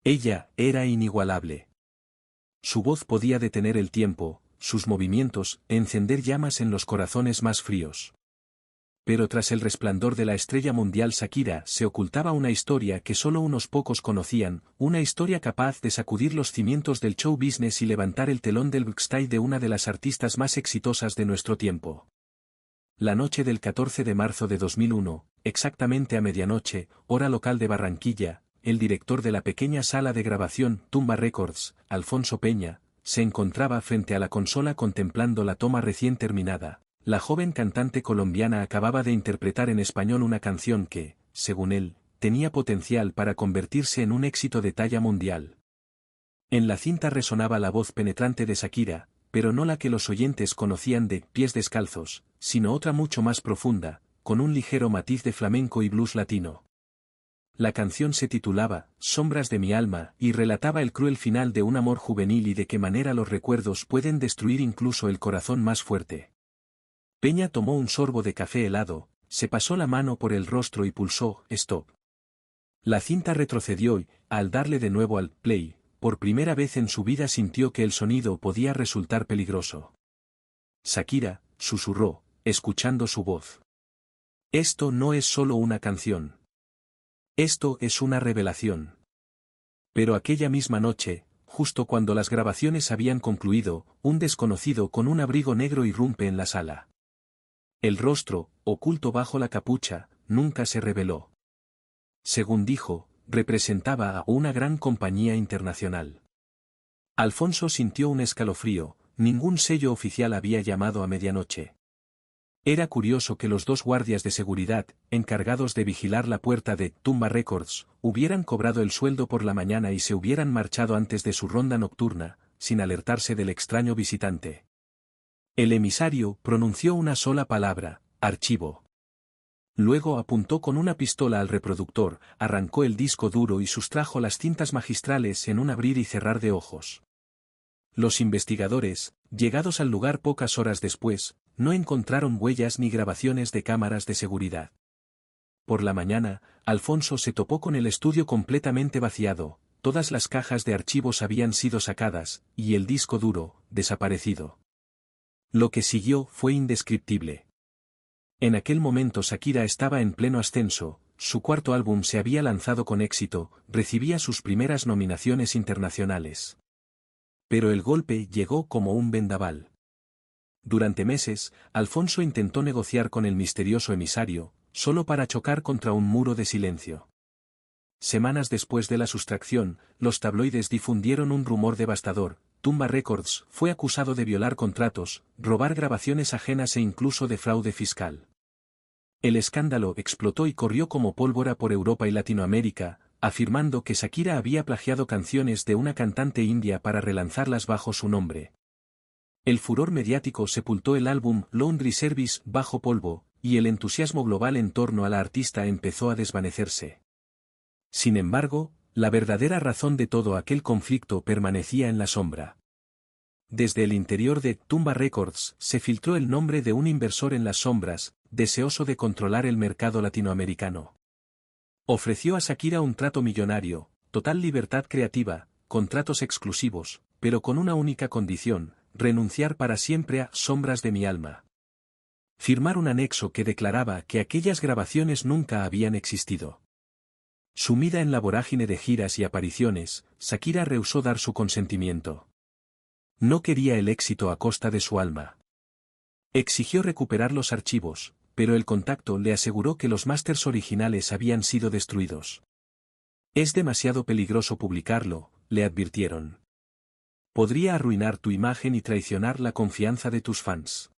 Ella era inigualable. Su voz podía detener el tiempo, sus movimientos, encender llamas en los corazones más fríos. Pero tras el resplandor de la estrella mundial Shakira se ocultaba una historia que solo unos pocos conocían, una historia capaz de sacudir los cimientos del show business y levantar el telón del backstage de una de las artistas más exitosas de nuestro tiempo. La noche del 14 de marzo de 2001, exactamente a medianoche, hora local de Barranquilla, el director de la pequeña sala de grabación Tumba Records, Alfonso Peña, se encontraba frente a la consola contemplando la toma recién terminada. La joven cantante colombiana acababa de interpretar en español una canción que, según él, tenía potencial para convertirse en un éxito de talla mundial. En la cinta resonaba la voz penetrante de Shakira, pero no la que los oyentes conocían de Pies Descalzos, sino otra mucho más profunda, con un ligero matiz de flamenco y blues latino. La canción se titulaba Sombras de mi alma y relataba el cruel final de un amor juvenil y de qué manera los recuerdos pueden destruir incluso el corazón más fuerte. Peña tomó un sorbo de café helado, se pasó la mano por el rostro y pulsó Stop. La cinta retrocedió y, al darle de nuevo al play, por primera vez en su vida sintió que el sonido podía resultar peligroso. Shakira, susurró, escuchando su voz. Esto no es solo una canción. Esto es una revelación. Pero aquella misma noche, justo cuando las grabaciones habían concluido, un desconocido con un abrigo negro irrumpe en la sala. El rostro, oculto bajo la capucha, nunca se reveló. Según dijo, representaba a una gran compañía internacional. Alfonso sintió un escalofrío, ningún sello oficial había llamado a medianoche. Era curioso que los dos guardias de seguridad, encargados de vigilar la puerta de Tumba Records, hubieran cobrado el sueldo por la mañana y se hubieran marchado antes de su ronda nocturna, sin alertarse del extraño visitante. El emisario pronunció una sola palabra, archivo. Luego apuntó con una pistola al reproductor, arrancó el disco duro y sustrajo las cintas magistrales en un abrir y cerrar de ojos. Los investigadores, llegados al lugar pocas horas después, no encontraron huellas ni grabaciones de cámaras de seguridad. Por la mañana, Alfonso se topó con el estudio completamente vaciado, todas las cajas de archivos habían sido sacadas, y el disco duro, desaparecido. Lo que siguió fue indescriptible. En aquel momento Shakira estaba en pleno ascenso, su cuarto álbum se había lanzado con éxito, recibía sus primeras nominaciones internacionales. Pero el golpe llegó como un vendaval. Durante meses, Alfonso intentó negociar con el misterioso emisario, solo para chocar contra un muro de silencio. Semanas después de la sustracción, los tabloides difundieron un rumor devastador. Tumba Records fue acusado de violar contratos, robar grabaciones ajenas e incluso de fraude fiscal. El escándalo explotó y corrió como pólvora por Europa y Latinoamérica, afirmando que Shakira había plagiado canciones de una cantante india para relanzarlas bajo su nombre. El furor mediático sepultó el álbum Laundry Service bajo polvo, y el entusiasmo global en torno a la artista empezó a desvanecerse. Sin embargo, la verdadera razón de todo aquel conflicto permanecía en la sombra. Desde el interior de Tumba Records se filtró el nombre de un inversor en las sombras, deseoso de controlar el mercado latinoamericano. Ofreció a Shakira un trato millonario, total libertad creativa, contratos exclusivos, pero con una única condición: renunciar para siempre a Sombras de mi alma. Firmar un anexo que declaraba que aquellas grabaciones nunca habían existido. Sumida en la vorágine de giras y apariciones, Shakira rehusó dar su consentimiento. No quería el éxito a costa de su alma. Exigió recuperar los archivos, pero el contacto le aseguró que los másters originales habían sido destruidos. Es demasiado peligroso publicarlo, le advirtieron. Podría arruinar tu imagen y traicionar la confianza de tus fans.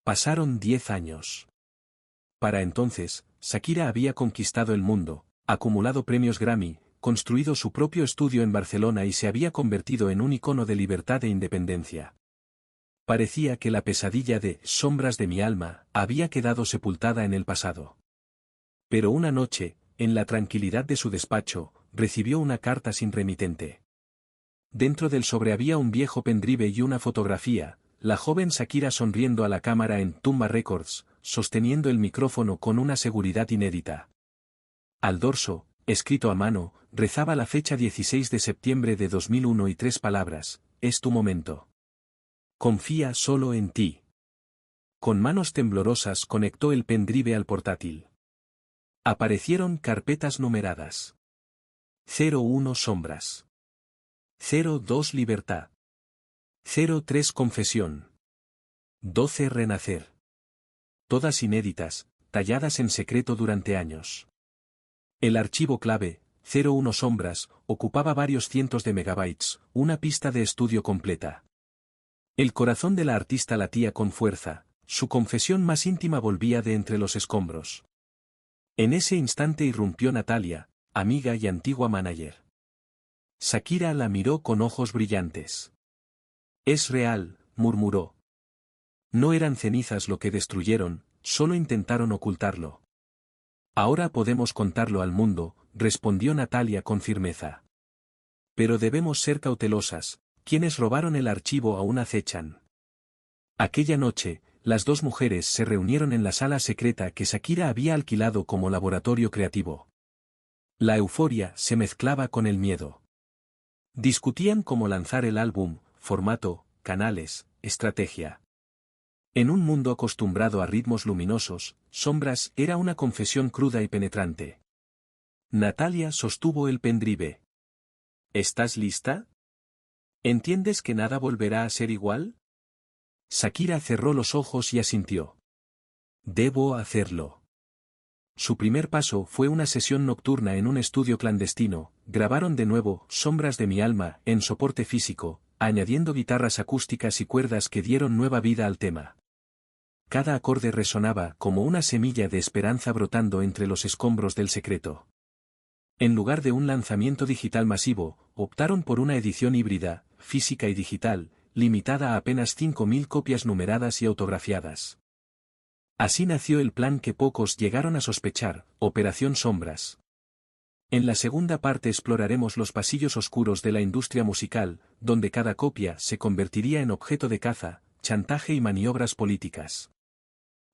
Pasaron 10 años. Para entonces, Shakira había conquistado el mundo, acumulado premios Grammy, construido su propio estudio en Barcelona y se había convertido en un icono de libertad e independencia. Parecía que la pesadilla de Sombras de mi alma había quedado sepultada en el pasado. Pero una noche, en la tranquilidad de su despacho, recibió una carta sin remitente. Dentro del sobre había un viejo pendrive y una fotografía, la joven Shakira sonriendo a la cámara en Tumba Records, sosteniendo el micrófono con una seguridad inédita. Al dorso, escrito a mano, rezaba la fecha 16 de septiembre de 2001 y 3 palabras: es tu momento. Confía solo en ti. Con manos temblorosas conectó el pendrive al portátil. Aparecieron carpetas numeradas. 01 Sombras. 02 Libertad. 03 Confesión. 12 Renacer. Todas inéditas, talladas en secreto durante años. El archivo clave, 01 Sombras, ocupaba varios cientos de megabytes, una pista de estudio completa. El corazón de la artista latía con fuerza, su confesión más íntima volvía de entre los escombros. En ese instante irrumpió Natalia, amiga y antigua manager. Shakira la miró con ojos brillantes. Es real, murmuró. No eran cenizas lo que destruyeron, solo intentaron ocultarlo. Ahora podemos contarlo al mundo, respondió Natalia con firmeza. Pero debemos ser cautelosas, quienes robaron el archivo aún acechan. Aquella noche, las dos mujeres se reunieron en la sala secreta que Shakira había alquilado como laboratorio creativo. La euforia se mezclaba con el miedo. Discutían cómo lanzar el álbum, formato, canales, estrategia. En un mundo acostumbrado a ritmos luminosos, Sombras era una confesión cruda y penetrante. Natalia sostuvo el pendrive. ¿Estás lista? ¿Entiendes que nada volverá a ser igual? Shakira cerró los ojos y asintió. Debo hacerlo. Su primer paso fue una sesión nocturna en un estudio clandestino. Grabaron de nuevo Sombras de mi alma en soporte físico, añadiendo guitarras acústicas y cuerdas que dieron nueva vida al tema. Cada acorde resonaba como una semilla de esperanza brotando entre los escombros del secreto. En lugar de un lanzamiento digital masivo, optaron por una edición híbrida, física y digital, limitada a apenas 5.000 copias numeradas y autografiadas. Así nació el plan que pocos llegaron a sospechar, Operación Sombras. En la segunda parte exploraremos los pasillos oscuros de la industria musical, donde cada copia se convertiría en objeto de caza, chantaje y maniobras políticas.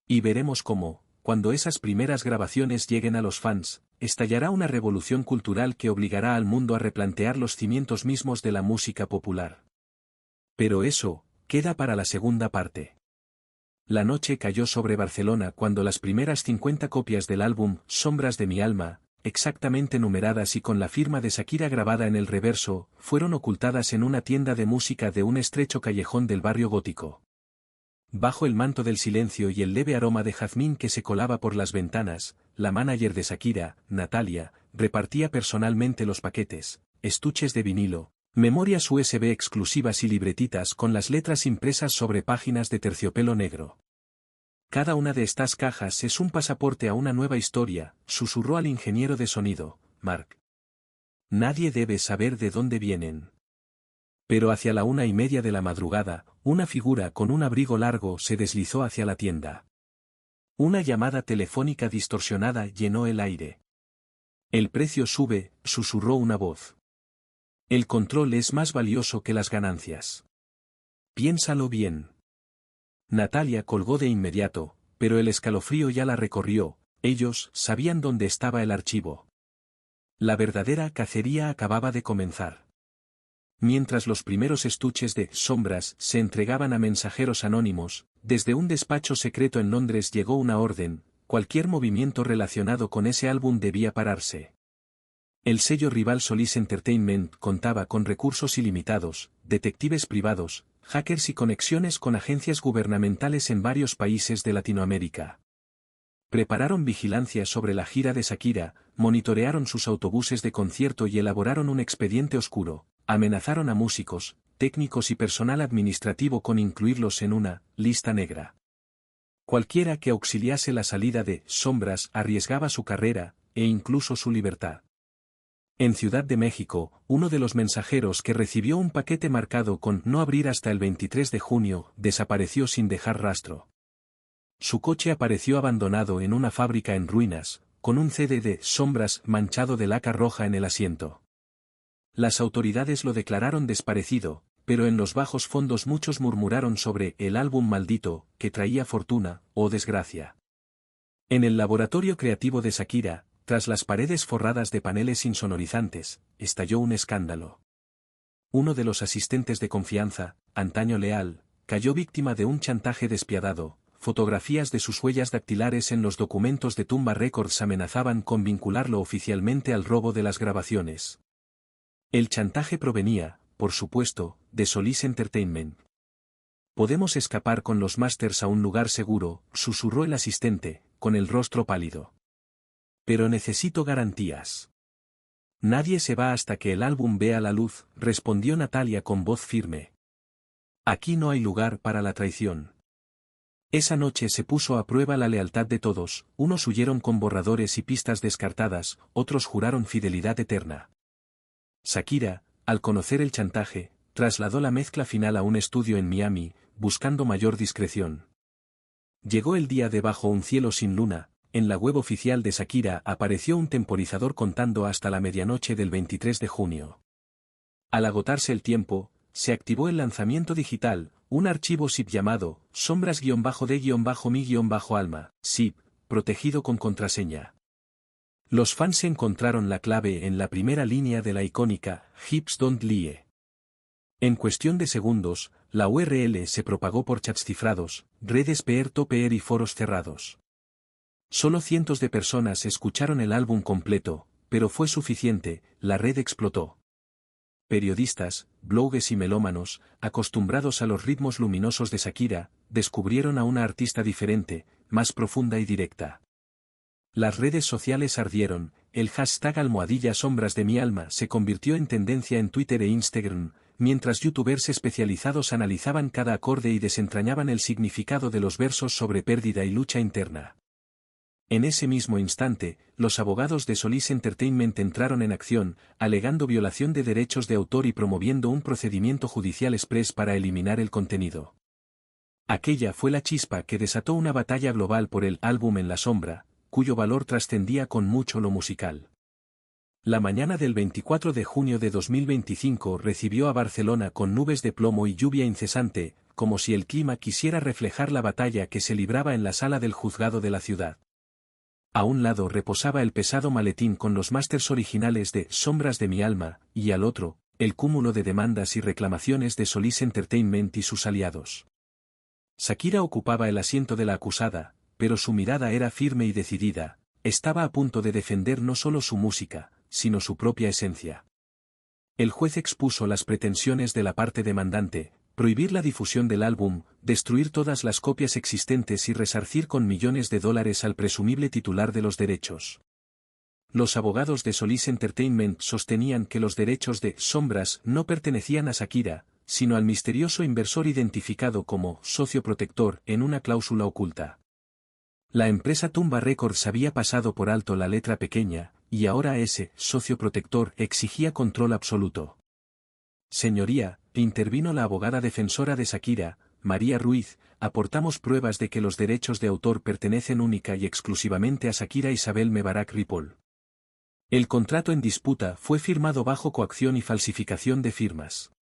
Y veremos cómo, cuando esas primeras grabaciones lleguen a los fans, estallará una revolución cultural que obligará al mundo a replantear los cimientos mismos de la música popular. Pero eso, queda para la segunda parte. La noche cayó sobre Barcelona cuando las primeras 50 copias del álbum Sombras de mi alma, exactamente numeradas y con la firma de Shakira grabada en el reverso, fueron ocultadas en una tienda de música de un estrecho callejón del barrio gótico. Bajo el manto del silencio y el leve aroma de jazmín que se colaba por las ventanas, la manager de Shakira, Natalia, repartía personalmente los paquetes, estuches de vinilo, memorias USB exclusivas y libretitas con las letras impresas sobre páginas de terciopelo negro. Cada una de estas cajas es un pasaporte a una nueva historia, susurró al ingeniero de sonido, Mark. Nadie debe saber de dónde vienen. Pero hacia la 1:30 de la madrugada, una figura con un abrigo largo se deslizó hacia la tienda. Una llamada telefónica distorsionada llenó el aire. El precio sube, susurró una voz. El control es más valioso que las ganancias. Piénsalo bien. Natalia colgó de inmediato, pero el escalofrío ya la recorrió. Ellos sabían dónde estaba el archivo. La verdadera cacería acababa de comenzar. Mientras los primeros estuches de Sombras se entregaban a mensajeros anónimos, desde un despacho secreto en Londres llegó una orden: cualquier movimiento relacionado con ese álbum debía pararse. El sello rival Solís Entertainment contaba con recursos ilimitados, detectives privados, hackers y conexiones con agencias gubernamentales en varios países de Latinoamérica. Prepararon vigilancia sobre la gira de Shakira, monitorearon sus autobuses de concierto y elaboraron un expediente oscuro. Amenazaron a músicos, técnicos y personal administrativo con incluirlos en una lista negra. Cualquiera que auxiliase la salida de Sombras arriesgaba su carrera, e incluso su libertad. En Ciudad de México, uno de los mensajeros que recibió un paquete marcado con no abrir hasta el 23 de junio, desapareció sin dejar rastro. Su coche apareció abandonado en una fábrica en ruinas, con un CD de Sombras manchado de laca roja en el asiento. Las autoridades lo declararon desaparecido, pero en los bajos fondos muchos murmuraron sobre el álbum maldito, que traía fortuna, o desgracia. En el laboratorio creativo de Shakira, tras las paredes forradas de paneles insonorizantes, estalló un escándalo. Uno de los asistentes de confianza, antaño leal, cayó víctima de un chantaje despiadado. Fotografías de sus huellas dactilares en los documentos de Tumba Records amenazaban con vincularlo oficialmente al robo de las grabaciones. El chantaje provenía, por supuesto, de Solis Entertainment. «Podemos escapar con los masters a un lugar seguro», susurró el asistente, con el rostro pálido. «Pero necesito garantías». «Nadie se va hasta que el álbum vea la luz», respondió Natalia con voz firme. «Aquí no hay lugar para la traición». Esa noche se puso a prueba la lealtad de todos, unos huyeron con borradores y pistas descartadas, otros juraron fidelidad eterna. Shakira, al conocer el chantaje, trasladó la mezcla final a un estudio en Miami, buscando mayor discreción. Llegó el día de Bajo un cielo sin luna, en la web oficial de Shakira apareció un temporizador contando hasta la medianoche del 23 de junio. Al agotarse el tiempo, se activó el lanzamiento digital, un archivo zip llamado sombras-de-mi-alma, zip, protegido con contraseña. Los fans encontraron la clave en la primera línea de la icónica Hips Don't Lie. En cuestión de segundos, la URL se propagó por chats cifrados, redes peer-to-peer y foros cerrados. Solo cientos de personas escucharon el álbum completo, pero fue suficiente, la red explotó. Periodistas, bloggers y melómanos, acostumbrados a los ritmos luminosos de Shakira, descubrieron a una artista diferente, más profunda y directa. Las redes sociales ardieron, el hashtag #sombras de mi alma se convirtió en tendencia en Twitter e Instagram, mientras youtubers especializados analizaban cada acorde y desentrañaban el significado de los versos sobre pérdida y lucha interna. En ese mismo instante, los abogados de Solis Entertainment entraron en acción, alegando violación de derechos de autor y promoviendo un procedimiento judicial express para eliminar el contenido. Aquella fue la chispa que desató una batalla global por el álbum En la sombra, cuyo valor trascendía con mucho lo musical. La mañana del 24 de junio de 2025 recibió a Barcelona con nubes de plomo y lluvia incesante, como si el clima quisiera reflejar la batalla que se libraba en la sala del juzgado de la ciudad. A un lado reposaba el pesado maletín con los másters originales de Sombras de mi alma, y al otro, el cúmulo de demandas y reclamaciones de Solis Entertainment y sus aliados. Shakira ocupaba el asiento de la acusada, pero su mirada era firme y decidida, estaba a punto de defender no solo su música, sino su propia esencia. El juez expuso las pretensiones de la parte demandante, prohibir la difusión del álbum, destruir todas las copias existentes y resarcir con millones de dólares al presumible titular de los derechos. Los abogados de Solis Entertainment sostenían que los derechos de Sombras no pertenecían a Shakira, sino al misterioso inversor identificado como socio protector en una cláusula oculta. La empresa Tumba Records había pasado por alto la letra pequeña, y ahora ese socio protector exigía control absoluto. Señoría, intervino la abogada defensora de Shakira, María Ruiz, aportamos pruebas de que los derechos de autor pertenecen única y exclusivamente a Shakira Isabel Mebarak Ripoll. El contrato en disputa fue firmado bajo coacción y falsificación de firmas.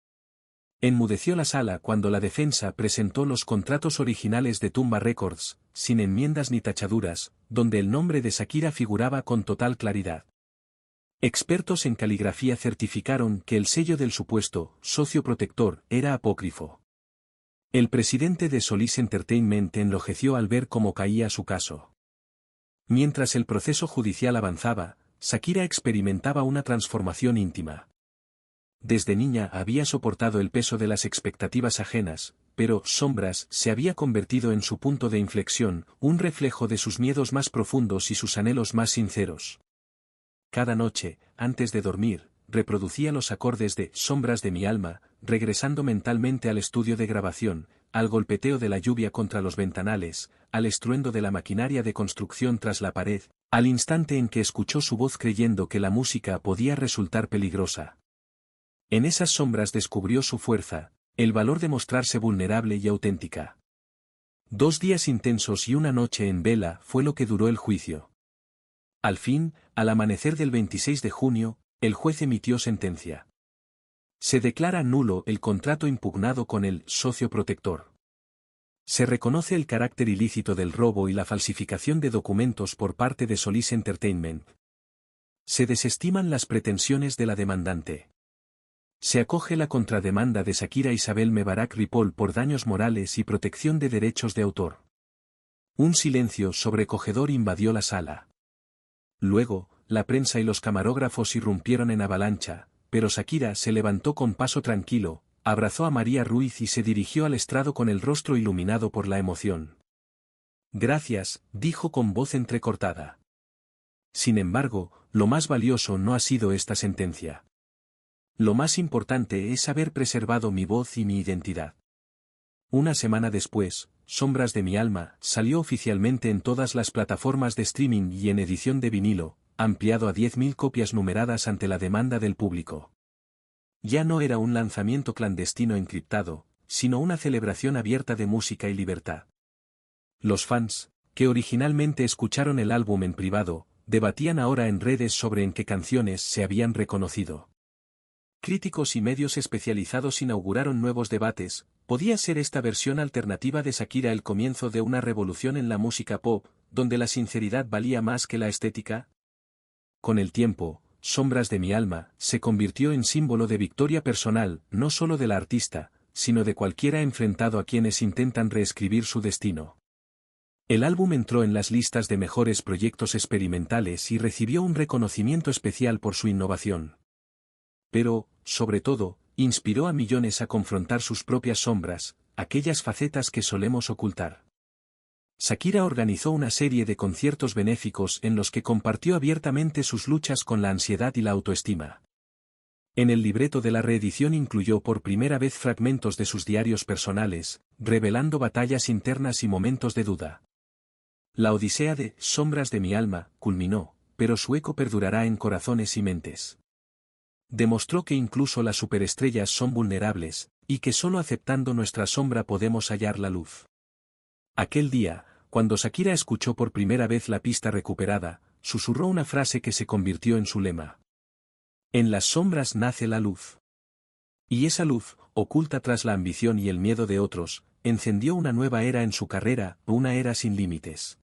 Enmudeció la sala cuando la defensa presentó los contratos originales de Tumba Records, sin enmiendas ni tachaduras, donde el nombre de Shakira figuraba con total claridad. Expertos en caligrafía certificaron que el sello del supuesto socio protector era apócrifo. El presidente de Solis Entertainment enlojeció al ver cómo caía su caso. Mientras el proceso judicial avanzaba, Shakira experimentaba una transformación íntima. Desde niña había soportado el peso de las expectativas ajenas, pero Sombras se había convertido en su punto de inflexión, un reflejo de sus miedos más profundos y sus anhelos más sinceros. Cada noche, antes de dormir, reproducía los acordes de Sombras de mi alma, regresando mentalmente al estudio de grabación, al golpeteo de la lluvia contra los ventanales, al estruendo de la maquinaria de construcción tras la pared, al instante en que escuchó su voz creyendo que la música podía resultar peligrosa. En esas sombras descubrió su fuerza, el valor de mostrarse vulnerable y auténtica. 2 días intensos y una noche en vela fue lo que duró el juicio. Al fin, al amanecer del 26 de junio, el juez emitió sentencia. Se declara nulo el contrato impugnado con el socio protector. Se reconoce el carácter ilícito del robo y la falsificación de documentos por parte de Solis Entertainment, Se desestiman las pretensiones de la demandante. Se acoge la contrademanda de Shakira Isabel Mebarak Ripoll por daños morales y protección de derechos de autor. Un silencio sobrecogedor invadió la sala. Luego, la prensa y los camarógrafos irrumpieron en avalancha, pero Shakira se levantó con paso tranquilo, abrazó a María Ruiz y se dirigió al estrado con el rostro iluminado por la emoción. Gracias, dijo con voz entrecortada. Sin embargo, lo más valioso no ha sido esta sentencia. Lo más importante es haber preservado mi voz y mi identidad. Una semana después, Sombras de mi alma salió oficialmente en todas las plataformas de streaming y en edición de vinilo, ampliado a 10.000 copias numeradas ante la demanda del público. Ya no era un lanzamiento clandestino encriptado, sino una celebración abierta de música y libertad. Los fans, que originalmente escucharon el álbum en privado, debatían ahora en redes sobre en qué canciones se habían reconocido. Críticos y medios especializados inauguraron nuevos debates. ¿Podía ser esta versión alternativa de Shakira el comienzo de una revolución en la música pop, donde la sinceridad valía más que la estética? Con el tiempo, Sombras de mi alma se convirtió en símbolo de victoria personal, no solo de la artista, sino de cualquiera enfrentado a quienes intentan reescribir su destino. El álbum entró en las listas de mejores proyectos experimentales y recibió un reconocimiento especial por su innovación. Pero, sobre todo, inspiró a millones a confrontar sus propias sombras, aquellas facetas que solemos ocultar. Shakira organizó una serie de conciertos benéficos en los que compartió abiertamente sus luchas con la ansiedad y la autoestima. En el libreto de la reedición incluyó por primera vez fragmentos de sus diarios personales, revelando batallas internas y momentos de duda. La odisea de Sombras de mi alma culminó, pero su eco perdurará en corazones y mentes. Demostró que incluso las superestrellas son vulnerables, y que solo aceptando nuestra sombra podemos hallar la luz. Aquel día, cuando Shakira escuchó por primera vez la pista recuperada, susurró una frase que se convirtió en su lema. En las sombras nace la luz. Y esa luz, oculta tras la ambición y el miedo de otros, encendió una nueva era en su carrera, una era sin límites.